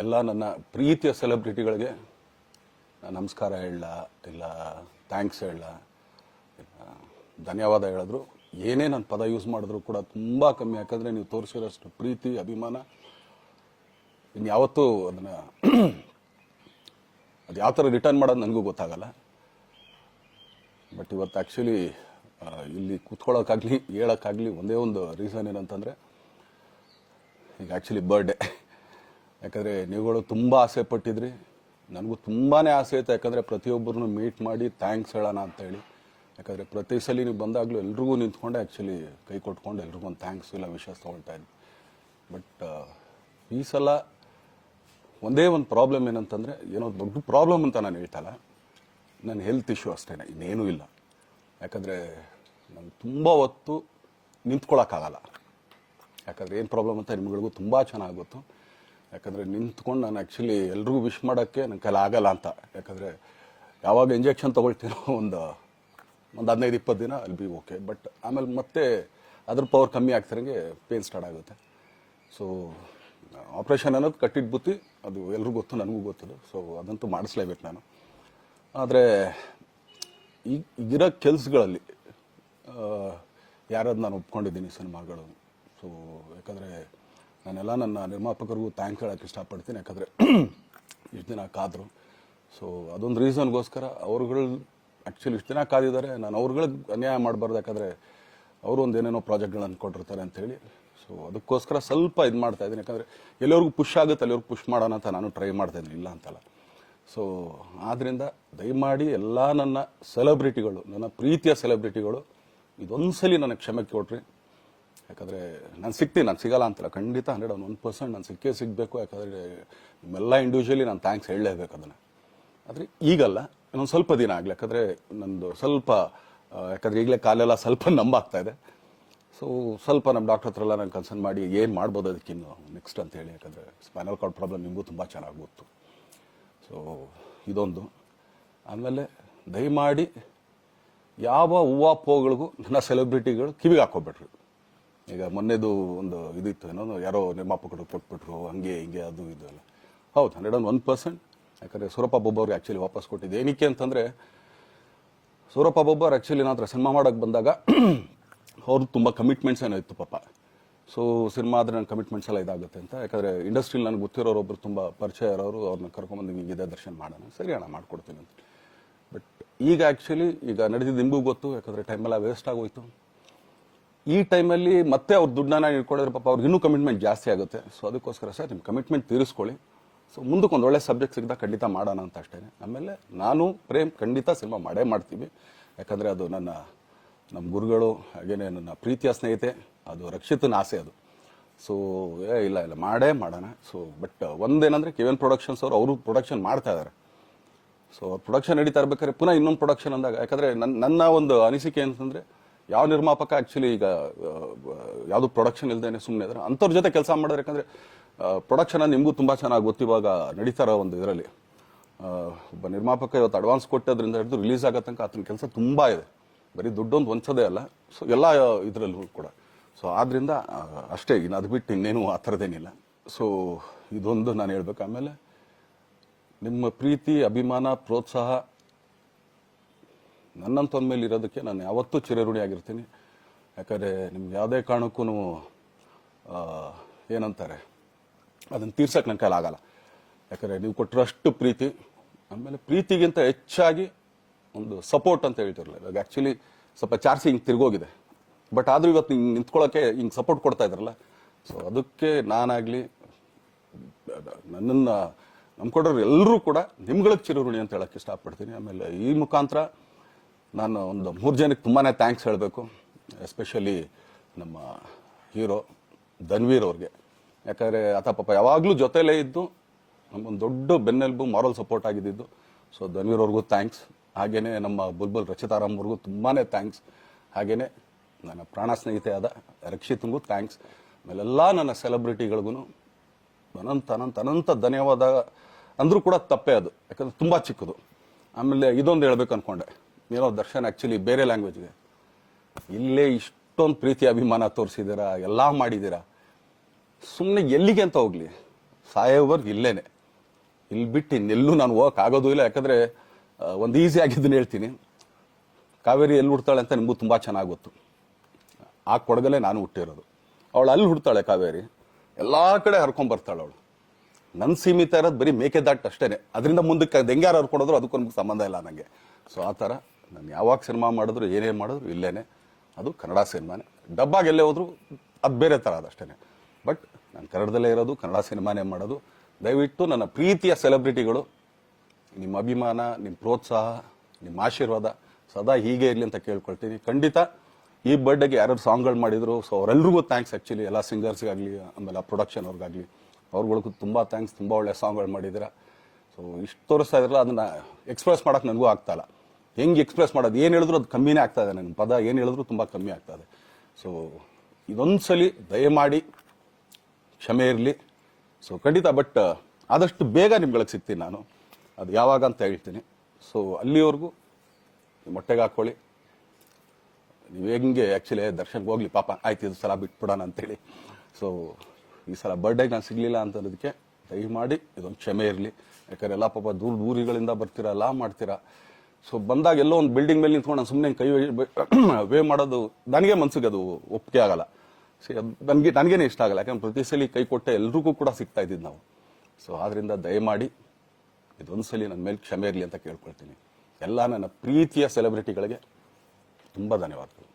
ಎಲ್ಲ ನನ್ನ ಪ್ರೀತಿಯ ಸೆಲೆಬ್ರಿಟಿಗಳಿಗೆ ನಮಸ್ಕಾರ ಹೇಳ ಇಲ್ಲ ಥ್ಯಾಂಕ್ಸ್ ಹೇಳ ಧನ್ಯವಾದ ಹೇಳಿದ್ರು ಏನೇ ನಾನು ಪದ ಯೂಸ್ ಮಾಡಿದ್ರು ಕೂಡ ತುಂಬ ಕಮ್ಮಿ. ಯಾಕಂದರೆ ನೀವು ತೋರಿಸಿರೋಷ್ಟು ಪ್ರೀತಿ ಅಭಿಮಾನ ಇನ್ಯಾವತ್ತೂ ಅದನ್ನು ಅದು ಯಾವ ಥರ ರಿಟರ್ನ್ ಮಾಡೋದು ನನಗೂ ಗೊತ್ತಾಗಲ್ಲ. ಬಟ್ ಇವತ್ತು ಆ್ಯಕ್ಚುಲಿ ಇಲ್ಲಿ ಕೂತ್ಕೊಳ್ಳೋಕ್ಕಾಗಲಿ ಹೇಳೋಕ್ಕಾಗಲಿ ಒಂದೇ ಒಂದು ರೀಸನ್ ಏನಂತಂದರೆ ಈಗ ಆ್ಯಕ್ಚುಲಿ ಬರ್ಡೇ. ಯಾಕಂದರೆ ನೀವುಗಳು ತುಂಬ ಆಸೆ ಪಟ್ಟಿದ್ರಿ, ನನಗೂ ತುಂಬಾ ಆಸೆ ಇತ್ತು. ಯಾಕಂದರೆ ಪ್ರತಿಯೊಬ್ಬರನ್ನು ಮೀಟ್ ಮಾಡಿ ಥ್ಯಾಂಕ್ಸ್ ಹೇಳೋಣ ಅಂತೇಳಿ. ಯಾಕಂದರೆ ಪ್ರತಿ ಸಲ ನೀವು ಬಂದಾಗಲೂ ಎಲ್ರಿಗೂ ನಿಂತ್ಕೊಂಡೆ ಆ್ಯಕ್ಚುಲಿ ಕೈ ಕೊಟ್ಕೊಂಡು ಎಲ್ರಿಗೂ ಒಂದು ಥ್ಯಾಂಕ್ಸ್ ಇಲ್ಲ ವಿಷಸ್ ತೊಗೊಳ್ತಾ ಇದ್ವಿ. ಬಟ್ ಈ ಸಲ ಒಂದೇ ಒಂದು ಪ್ರಾಬ್ಲಮ್ ಏನಂತಂದರೆ, ಏನೋ ದೊಡ್ಡ ಪ್ರಾಬ್ಲಮ್ ಅಂತ ನಾನು ಹೇಳ್ತಲ್ಲ, ನನ್ನ ಹೆಲ್ತ್ ಇಶ್ಯೂ ಅಷ್ಟೇ, ಇನ್ನೇನೂ ಇಲ್ಲ. ಯಾಕಂದರೆ ನಂಗೆ ತುಂಬ ಹೊತ್ತು ನಿಂತ್ಕೊಳ್ಳೋಕ್ಕಾಗಲ್ಲ. ಯಾಕಂದರೆ ಏನು ಪ್ರಾಬ್ಲಮ್ ಅಂತ ನಿಮ್ಗಳಿಗೂ ತುಂಬ ಚೆನ್ನಾಗಿ ಗೊತ್ತು. ಯಾಕಂದರೆ ನಿಂತ್ಕೊಂಡು ನಾನು ಆ್ಯಕ್ಚುಲಿ ಎಲ್ರಿಗೂ ವಿಶ್ ಮಾಡೋಕ್ಕೆ ನನ್ನ ಕೈಲಿ ಆಗಲ್ಲ ಅಂತ. ಯಾಕಂದರೆ ಯಾವಾಗ ಇಂಜೆಕ್ಷನ್ ತೊಗೊಳ್ತೀನೋ ಒಂದು 15-20 ದಿನ ಅಲ್ಲಿ ಬಿ ಓಕೆ. ಬಟ್ ಆಮೇಲೆ ಮತ್ತೆ ಅದ್ರ ಪವರ್ ಕಮ್ಮಿ ಆಗ್ತಿರಂಗೆ ಪೇನ್ ಸ್ಟಾರ್ಟ್ ಆಗುತ್ತೆ. ಸೊ ಆಪ್ರೇಷನ್ ಅನ್ನೋದು ಕಟ್ಟಿಟ್ಟು ಬುತ್ತಿ, ಅದು ಎಲ್ರಿಗೂ ಗೊತ್ತು, ನನಗೂ ಗೊತ್ತಿಲ್ಲ. ಸೊ ಅದಂತೂ ಮಾಡಿಸ್ಲೇಬೇಕು ನಾನು. ಆದರೆ ಈಗಿರೋ ಕೆಲಸಗಳಲ್ಲಿ ಯಾರಾದ್ರು ನಾನು ಒಪ್ಕೊಂಡಿದ್ದೀನಿ ಸಿನಿಮಾಗಳು. ಸೊ ಯಾಕಂದರೆ ನಾನೆಲ್ಲ ನನ್ನ ನಿರ್ಮಾಪಕರಿಗೂ ಥ್ಯಾಂಕ್ ಹೇಳೋಕ್ಕೆ ಇಷ್ಟಪಡ್ತೀನಿ. ಯಾಕಂದರೆ ಇಷ್ಟು ದಿನ ಕಾದರು. ಸೊ ಅದೊಂದು ರೀಸನ್ಗೋಸ್ಕರ ಅವ್ರುಗಳು ಆ್ಯಕ್ಚುಲಿ ಇಷ್ಟು ದಿನ ಕಾದಿದ್ದಾರೆ. ನಾನು ಅವ್ರುಗಳಿಗೆ ಅನ್ಯಾಯ ಮಾಡಬಾರ್ದು. ಯಾಕಂದರೆ ಅವರು ಒಂದು ಏನೇನೋ ಪ್ರಾಜೆಕ್ಟ್ಗಳು ಅಂದ್ಕೊಂಡಿರ್ತಾರೆ ಅಂಥೇಳಿ. ಸೊ ಅದಕ್ಕೋಸ್ಕರ ಸ್ವಲ್ಪ ಇದು ಮಾಡ್ತಾಯಿದ್ದೀನಿ. ಯಾಕಂದರೆ ಎಲ್ಲಿವರೆಗೂ ಪುಷ್ ಆಗುತ್ತೆ ಅಲ್ಲಿವರೆಗೂ ಪುಷ್ ಮಾಡೋಣ ಅಂತ ನಾನು ಟ್ರೈ ಮಾಡ್ತಾಯಿದ್ದೀನಿ, ಇಲ್ಲ ಅಂತಲ್ಲ. ಸೊ ಆದ್ದರಿಂದ ದಯಮಾಡಿ ಎಲ್ಲ ನನ್ನ ಸೆಲೆಬ್ರಿಟಿಗಳು, ನನ್ನ ಪ್ರೀತಿಯ ಸೆಲೆಬ್ರಿಟಿಗಳು, ಇದೊಂದು ಸಲ ನನಗೆ ಕ್ಷಮೆ ಕೊಡ್ರಿ. ಯಾಕಂದರೆ ನಾನು ಸಿಗ್ತೀನಿ, ನಾನು ಸಿಗಲ್ಲ ಅಂತಲ್ಲ, ಖಂಡಿತ 101% ನಾನು ಸಿಕ್ಕೇ ಸಿಗಬೇಕು. ಯಾಕಂದರೆ ನಿಮ್ಮೆಲ್ಲ ಇಂಡಿವಿಜುವಲಿ ನಾನು ಥ್ಯಾಂಕ್ಸ್ ಹೇಳಲೇಬೇಕು ಅದನ್ನು. ಆದರೆ ಈಗಲ್ಲ, ಇನ್ನೊಂದು ಸ್ವಲ್ಪ ದಿನ ಆಗಲಿ. ಯಾಕಂದರೆ ನಂದು ಸ್ವಲ್ಪ ಯಾಕಂದರೆ ಈಗಲೇ ಕಾಲೆಲ್ಲ ಸ್ವಲ್ಪ ನಂಬಾಗ್ತಾ ಇದೆ. ಸೊ ಸ್ವಲ್ಪ ನಮ್ಮ ಡಾಕ್ಟರ್ ಹತ್ರ ಎಲ್ಲ ನಾನು ಕನ್ಸರ್ನ್ ಮಾಡಿ ಏನು ಮಾಡ್ಬೋದು ಅದಕ್ಕಿನ್ನು ನೆಕ್ಸ್ಟ್ ಅಂತೇಳಿ. ಯಾಕಂದರೆ ಸ್ಪೈನಲ್ ಕಾರ್ಡ್ ಪ್ರಾಬ್ಲಮ್ ನಿಮಗೂ ತುಂಬ ಚೆನ್ನಾಗಿ ಗೊತ್ತು. ಸೊ ಇದೊಂದು. ಆಮೇಲೆ ದಯಮಾಡಿ ಯಾವ ಹೂವಾಪೋಗಳಿಗೂ ನನ್ನ ಸೆಲೆಬ್ರಿಟಿಗಳು ಕಿವಿಗೆ ಹಾಕೋಬೇಡ್ರಿ. ಈಗ ಮೊನ್ನೆದು ಒಂದು ಇದಿತ್ತು, ಏನೋ ಯಾರೋ ನಿರ್ಮಾಪಕರು ಕೊಟ್ಬಿಟ್ರು, ಹಂಗೆ ಹಿಂಗೆ ಅದು ಇದು ಎಲ್ಲ. ಹೌದು, 101%. ಯಾಕಂದರೆ ಸೂರಪ್ಪ ಬೊಬ್ಬ ಅವ್ರಿಗೆ ಆ್ಯಕ್ಚುಲಿ ವಾಪಸ್ ಕೊಟ್ಟಿದ್ದು ಏನಕ್ಕೆ ಅಂತಂದರೆ, ಸೂರಪ್ಪ ಬೊಬ್ಬ ಅವ್ರು ಆ್ಯಕ್ಚುಲಿ ನಾನು ಹತ್ರ ಸಿನಿಮಾ ಮಾಡೋಕ್ಕೆ ಬಂದಾಗ ಅವ್ರದ್ದು ತುಂಬ ಕಮಿಟ್ಮೆಂಟ್ಸ್ ಏನೋ ಇತ್ತು ಪಾಪ. ಸೊ ಸಿನಿಮಾ ಆದರೆ ನನ್ನ ಕಮಿಟ್ಮೆಂಟ್ಸ್ ಎಲ್ಲ ಇದಾಗುತ್ತೆ ಅಂತ. ಯಾಕಂದರೆ ಇಂಡಸ್ಟ್ರಿಲಿ ನನಗೆ ಗೊತ್ತಿರೋರೊಬ್ಬರು ತುಂಬ ಪರಿಚಯ ಇರೋರು, ಅವ್ರನ್ನ ಕರ್ಕೊಂಬಂದು ಹಿಂಗಿದೆ ದರ್ಶನ ಮಾಡೋಣ, ಸರಿ ಅಣ್ಣ ಮಾಡ್ಕೊಡ್ತೀನಿ ಅಂತ. ಬಟ್ ಈಗ ಆ್ಯಕ್ಚುಲಿ ಈಗ ನಡೆದಿದ್ದು ನಿಮಗೂ ಗೊತ್ತು. ಯಾಕಂದರೆ ಟೈಮೆಲ್ಲ ವೇಸ್ಟ್ ಆಗೋಯ್ತು. ಈ ಟೈಮಲ್ಲಿ ಮತ್ತೆ ಅವ್ರ ದುಡ್ಡನ್ನ ಇಟ್ಕೊಂಡಿದ್ರೆ ಪಾಪ ಅವ್ರಿಗೆ ಇನ್ನೂ ಕಮಿಟ್ಮೆಂಟ್ ಜಾಸ್ತಿ ಆಗುತ್ತೆ. ಸೊ ಅದಕ್ಕೋಸ್ಕರ ಸರ್ ನಿಮ್ಮ ಕಮಿಟ್ಮೆಂಟ್ ತೀರಿಸ್ಕೊಳ್ಳಿ. ಸೊ ಮುಂದಕ್ಕೆ ಒಂದು ಒಳ್ಳೆ ಸಬ್ಜೆಕ್ಟ್ ಸಿಗ್ದಾಗ ಖಂಡಿತ ಮಾಡೋಣ ಅಂತ ಅಷ್ಟೇ. ಆಮೇಲೆ ನಾನು ಪ್ರೇಮ್ ಖಂಡಿತ ಸಿನಿಮಾ ಮಾಡೇ ಮಾಡ್ತೀವಿ. ಯಾಕಂದರೆ ಅದು ನಮ್ಮ ಗುರುಗಳು, ಹಾಗೇನೆ ನನ್ನ ಪ್ರೀತಿಯ ಸ್ನೇಹಿತೆ, ಅದು ರಕ್ಷಿತನ ಆಸೆ ಅದು. ಸೊ ಇಲ್ಲ ಮಾಡೇ ಮಾಡೋಣ. ಸೊ ಬಟ್ ಒಂದೇನಂದರೆ KVN ಪ್ರೊಡಕ್ಷನ್ಸ್ ಅವರು ಪ್ರೊಡಕ್ಷನ್ ಮಾಡ್ತಾ ಇದ್ದಾರೆ. ಸೊ ಪ್ರೊಡಕ್ಷನ್ ನಡೀತಾ ಇರ್ಬೇಕಾದ್ರೆ ಪುನಃ ಇನ್ನೊಂದು ಪ್ರೊಡಕ್ಷನ್ ಅಂದಾಗ, ಯಾಕಂದರೆ ನನ್ನ ಒಂದು ಅನಿಸಿಕೆ ಅಂತಂದರೆ, ಯಾವ ನಿರ್ಮಾಪಕ ಆ್ಯಕ್ಚುಲಿ ಈಗ ಯಾವುದು ಪ್ರೊಡಕ್ಷನ್ ಇಲ್ಲದೇನೆ ಸುಮ್ಮನೆ ಇದ್ದಾರೆ ಅಂಥವ್ರ ಜೊತೆ ಕೆಲಸ ಮಾಡೋದು. ಯಾಕಂದರೆ ಪ್ರೊಡಕ್ಷನ್ ನಿಮಗೂ ತುಂಬ ಚೆನ್ನಾಗಿ ಗೊತ್ತು. ಇವಾಗ ನಡೀತಾ ಇರೋ ಒಂದು ಇದರಲ್ಲಿ ಒಬ್ಬ ನಿರ್ಮಾಪಕ ಇವತ್ತು ಅಡ್ವಾನ್ಸ್ ಕೊಟ್ಟೋದ್ರಿಂದ ಹಿಡಿದು ರಿಲೀಸ್ ಆಗೋ ತನಕ ಆತನ ಕೆಲಸ ತುಂಬ ಇದೆ. ಬರೀ ದುಡ್ಡೊಂದು ಹೊಂಚೋದೇ ಅಲ್ಲ, ಸೊ ಎಲ್ಲ ಇದರಲ್ಲೂ ಕೂಡ. ಸೊ ಆದ್ದರಿಂದ ಅಷ್ಟೇ, ಇನ್ನು ಅದು ಬಿಟ್ಟು ಇನ್ನೇನು ಆ ಥರದ್ದೇನಿಲ್ಲ. ಸೊ ಇದೊಂದು ನಾನು ಹೇಳ್ಬೇಕು. ಆಮೇಲೆ ನಿಮ್ಮ ಪ್ರೀತಿ, ಅಭಿಮಾನ, ಪ್ರೋತ್ಸಾಹ ನನ್ನಂತೊಂದ ಮೇಲೆ ಇರೋದಕ್ಕೆ ನಾನು ಯಾವತ್ತೂ ಚಿರಋಣಿಯಾಗಿರ್ತೀನಿ. ಯಾಕಂದರೆ ನಿಮ್ಗೆ ಯಾವುದೇ ಕಾರಣಕ್ಕೂ ಏನಂತಾರೆ ಅದನ್ನು ತೀರ್ಸೋಕ್ಕೆ ನನ್ನ ಕೈಲಿ ಆಗಲ್ಲ. ಯಾಕಂದರೆ ನೀವು ಕೊಟ್ಟರಷ್ಟು ಪ್ರೀತಿ, ಆಮೇಲೆ ಪ್ರೀತಿಗಿಂತ ಹೆಚ್ಚಾಗಿ ಒಂದು ಸಪೋರ್ಟ್ ಅಂತ ಹೇಳ್ತಿರಲ್ಲ. ಇವಾಗ ಆ್ಯಕ್ಚುಲಿ ಸ್ವಲ್ಪ ಚಾರ್ಜಿ ಹಿಂಗೆ ತಿರ್ಗೋಗಿದೆ. ಬಟ್ ಆದರೂ ಇವತ್ತು ಹಿಂಗೆ ನಿಂತ್ಕೊಳ್ಳೋಕ್ಕೆ ಹಿಂಗೆ ಸಪೋರ್ಟ್ ಕೊಡ್ತಾ ಇದ್ದಾರಲ್ಲ. ಸೊ ಅದಕ್ಕೆ ನಾನಾಗಲಿ ನನ್ನನ್ನು ನಂಬ್ಕೊಡೋರು ಎಲ್ಲರೂ ಕೂಡ ನಿಮ್ಗಳಿಗೆ ಚಿರಋಣಿ ಅಂತ ಹೇಳೋಕ್ಕೆ ಇಷ್ಟಪಡ್ತೀನಿ. ಆಮೇಲೆ ಈ ಮುಖಾಂತರ ನಾನು ಒಂದು 3 ಜನಕ್ಕೆ ತುಂಬಾ ಥ್ಯಾಂಕ್ಸ್ ಹೇಳಬೇಕು. ಎಸ್ಪೆಷಲಿ ನಮ್ಮ ಹೀರೋ ಧನ್ವೀರ್ ಅವ್ರಿಗೆ. ಯಾಕಂದರೆ ಆತ ಪಾಪ ಯಾವಾಗಲೂ ಜೊತೆಲೇ ಇದ್ದು ನಮ್ಮೊಂದು ದೊಡ್ಡ ಬೆನ್ನೆಲುಬು, ಮಾರಲ್ ಸಪೋರ್ಟ್ ಆಗಿದ್ದು. ಸೊ ಧನ್ವೀರ್ ಅವ್ರಿಗೂ ಥ್ಯಾಂಕ್ಸ್. ಹಾಗೆಯೇ ನಮ್ಮ ಬುಲ್ಬುಲ್ ರಚಿತಾರಾಮ್ ಅವ್ರಿಗೂ ತುಂಬಾ ಥ್ಯಾಂಕ್ಸ್. ಹಾಗೆಯೇ ನನ್ನ ಪ್ರಾಣ ಸ್ನೇಹಿತೆ ಆದ ರಕ್ಷಿತ್ಗೂ ಥ್ಯಾಂಕ್ಸ್. ಆಮೇಲೆಲ್ಲ ನನ್ನ ಸೆಲೆಬ್ರಿಟಿಗಳಿಗೂ ಅನಂತ ಧನ್ಯವಾದ ಅಂದರೂ ಕೂಡ ತಪ್ಪೇ ಅದು. ಯಾಕಂದರೆ ತುಂಬ ಚಿಕ್ಕದು. ಆಮೇಲೆ ಇದೊಂದು ಹೇಳ್ಬೇಕು ಅಂದ್ಕೊಂಡೆ, ಏನೋ ದರ್ಶನ್ ಆ್ಯಕ್ಚುಲಿ ಬೇರೆ ಲ್ಯಾಂಗ್ವೇಜ್ಗೆ ಇಲ್ಲೇ ಇಷ್ಟೊಂದು ಪ್ರೀತಿ ಅಭಿಮಾನ ತೋರಿಸಿದ್ದೀರಾ, ಎಲ್ಲ ಮಾಡಿದ್ದೀರಾ, ಸುಮ್ಮನೆ ಎಲ್ಲಿಗೆ ಅಂತ ಹೋಗಲಿ. ಸಾಯೋವರೆಗೂ ಇಲ್ಲೇನೆ, ಇಲ್ಲಿ ಬಿಟ್ಟು ಇನ್ನೆಲ್ಲೂ ನಾನು ಹೋಗೋಕ್ಕಾಗೋದು ಇಲ್ಲ. ಯಾಕಂದರೆ ಒಂದು ಈಸಿ ಆಗಿದ್ದನ್ನು ಹೇಳ್ತೀನಿ, ಕಾವೇರಿ ಎಲ್ಲಿ ಹುಡ್ತಾಳೆ ಅಂತ ನಿಮಗೂ ತುಂಬ ಚೆನ್ನಾಗಿ ಗೊತ್ತು. ಆ ಕೊಡಗಲ್ಲೇ ನಾನು ಹುಟ್ಟಿರೋದು. ಅವಳು ಅಲ್ಲಿ ಹುಡ್ತಾಳೆ ಕಾವೇರಿ, ಎಲ್ಲ ಕಡೆ ಹರ್ಕೊಂಡ್ಬರ್ತಾಳೆ ಅವಳು. ನನ್ನ ಸೀಮಿತ ಇರೋದು ಬರೀ ಮೇಕೆದಾಟು ಅಷ್ಟೇ, ಅದರಿಂದ ಮುಂದಕ್ಕೆ ಅದು ಹೆಂಗಾರು ಹರ್ಕೊಡೋದ್ರು ಅದಕ್ಕೂ ನಮ್ಗೆ ಸಂಬಂಧ ಇಲ್ಲ ನನಗೆ. ಸೊ ಆ ಥರ ನಾನು ಯಾವಾಗ ಸಿನಿಮಾ ಮಾಡಿದ್ರು ಏನೇ ಮಾಡಿದ್ರು ಇಲ್ಲೇನೆ, ಅದು ಕನ್ನಡ ಸಿನಿಮಾನೇ. ಡಬ್ಬಾಗಿ ಎಲ್ಲೇ ಹೋದ್ರು ಅದು ಬೇರೆ ಥರ ಅದಷ್ಟೇ. ಬಟ್ ನಾನು ಕನ್ನಡದಲ್ಲೇ ಇರೋದು, ಕನ್ನಡ ಸಿನಿಮಾನೇ ಮಾಡೋದು. ದಯವಿಟ್ಟು ನನ್ನ ಪ್ರೀತಿಯ ಸೆಲೆಬ್ರಿಟಿಗಳು, ನಿಮ್ಮ ಅಭಿಮಾನ, ನಿಮ್ಮ ಪ್ರೋತ್ಸಾಹ, ನಿಮ್ಮ ಆಶೀರ್ವಾದ ಸದಾ ಹೀಗೆ ಇರಲಿ ಅಂತ ಕೇಳ್ಕೊಳ್ತೀನಿ. ಖಂಡಿತ ಈ ಬರ್ಡೇಗೆ ಯಾರ್ಯಾರು ಸಾಂಗ್ಗಳು ಮಾಡಿದ್ರು, ಸೊ ಅವರೆಲ್ರಿಗೂ ಥ್ಯಾಂಕ್ಸ್. ಆ್ಯಕ್ಚುಲಿ ಎಲ್ಲ ಸಿಂಗರ್ಸ್ಗಾಗಲಿ, ಆಮೇಲೆ ಆ ಪ್ರೊಡಕ್ಷನ್ ಅವ್ರಿಗಾಗಲಿ, ಅವ್ರುಗಳಿಗೂ ತುಂಬ ಥ್ಯಾಂಕ್ಸ್. ತುಂಬ ಒಳ್ಳೆ ಸಾಂಗ್ಗಳು ಮಾಡಿದ್ದೀರಾ. ಸೊ ಇಷ್ಟು ತೋರಿಸ್ತಾ ಇದ್ರಲ್ಲ, ಅದನ್ನು ಎಕ್ಸ್ಪ್ರೆಸ್ ಮಾಡೋಕೆ ನನಗೂ ಆಗ್ತಾಯಿಲ್ಲ. ಹೆಂಗೆ ಎಕ್ಸ್ಪ್ರೆಸ್ ಮಾಡೋದು, ಏನು ಹೇಳಿದ್ರು ಅದು ಕಮ್ಮಿನೇ ಆಗ್ತಾಯಿದೆ. ನನ್ನ ಪದ ಏನು ಹೇಳಿದ್ರು ತುಂಬ ಕಮ್ಮಿ ಆಗ್ತಾಯಿದೆ. ಸೊ ಇದೊಂದು ಸಲ ದಯಮಾಡಿ ಕ್ಷಮೆ ಇರಲಿ. ಸೊ ಖಂಡಿತ, ಬಟ್ ಆದಷ್ಟು ಬೇಗ ನಿಮ್ಗಳಿಗೆ ಸಿಗ್ತೀನಿ ನಾನು, ಅದು ಯಾವಾಗ ಅಂತ ಹೇಳ್ತೀನಿ. ಸೊ ಅಲ್ಲಿವರೆಗೂ ಮೊಟ್ಟೆಗೆ ಹಾಕ್ಕೊಳ್ಳಿ. ನೀವು ಹೆಂಗೆ ಆ್ಯಕ್ಚುಲಿ ದರ್ಶನ್ಗೆ ಹೋಗ್ಲಿ ಪಾಪ, ಆಯ್ತು ಇದು ಸಲ ಬಿಟ್ಬಿಡೋಣ ಅಂತೇಳಿ. ಸೊ ಈ ಸಲ ಬರ್ಡೇಗೆ ನಾನು ಸಿಗಲಿಲ್ಲ ಅಂತಂದಕ್ಕೆ ದಯಮಾಡಿ ಇದೊಂದು ಕ್ಷಮೆ ಇರಲಿ. ಯಾಕಂದ್ರೆ ಎಲ್ಲ ಪಾಪ ದೂರಗಳಿಂದ ಬರ್ತೀರಾ, ಎಲ್ಲ ಮಾಡ್ತೀರಾ. ಸೊ ಬಂದಾಗ ಎಲ್ಲೋ ಒಂದು ಬಿಲ್ಡಿಂಗ್ ಮೇಲೆ ನಿಂತ್ಕೊಂಡು ನಾನು ಸುಮ್ಮನೆ ಕೈ ವೇ ಮಾಡೋದು ನನಗೆ ಮನ್ಸಿಗೆ ಅದು ಒಪ್ಪಿಗೆ ಆಗಲ್ಲ. ಸಿ ಅದು ನನಗೇನೆ ಇಷ್ಟ ಆಗಲ್ಲ. ಯಾಕಂದ್ರೆ ಪ್ರತಿ ಸಲ ಕೈ ಕೊಟ್ಟೆ ಎಲ್ರಿಗೂ ಕೂಡ ಸಿಗ್ತಾ ಇದ್ದಿದ್ದು ನಾವು. ಸೊ ಆದ್ದರಿಂದ ದಯಮಾಡಿ ಇದೊಂದು ಸಲ ನನ್ನ ಮೇಲೆ ಕ್ಷಮೆ ಇರಲಿ ಅಂತ ಕೇಳ್ಕೊಳ್ತೀನಿ. ಎಲ್ಲ ನನ್ನ ಪ್ರೀತಿಯ ಸೆಲೆಬ್ರಿಟಿಗಳಿಗೆ ತುಂಬ ಧನ್ಯವಾದಗಳು.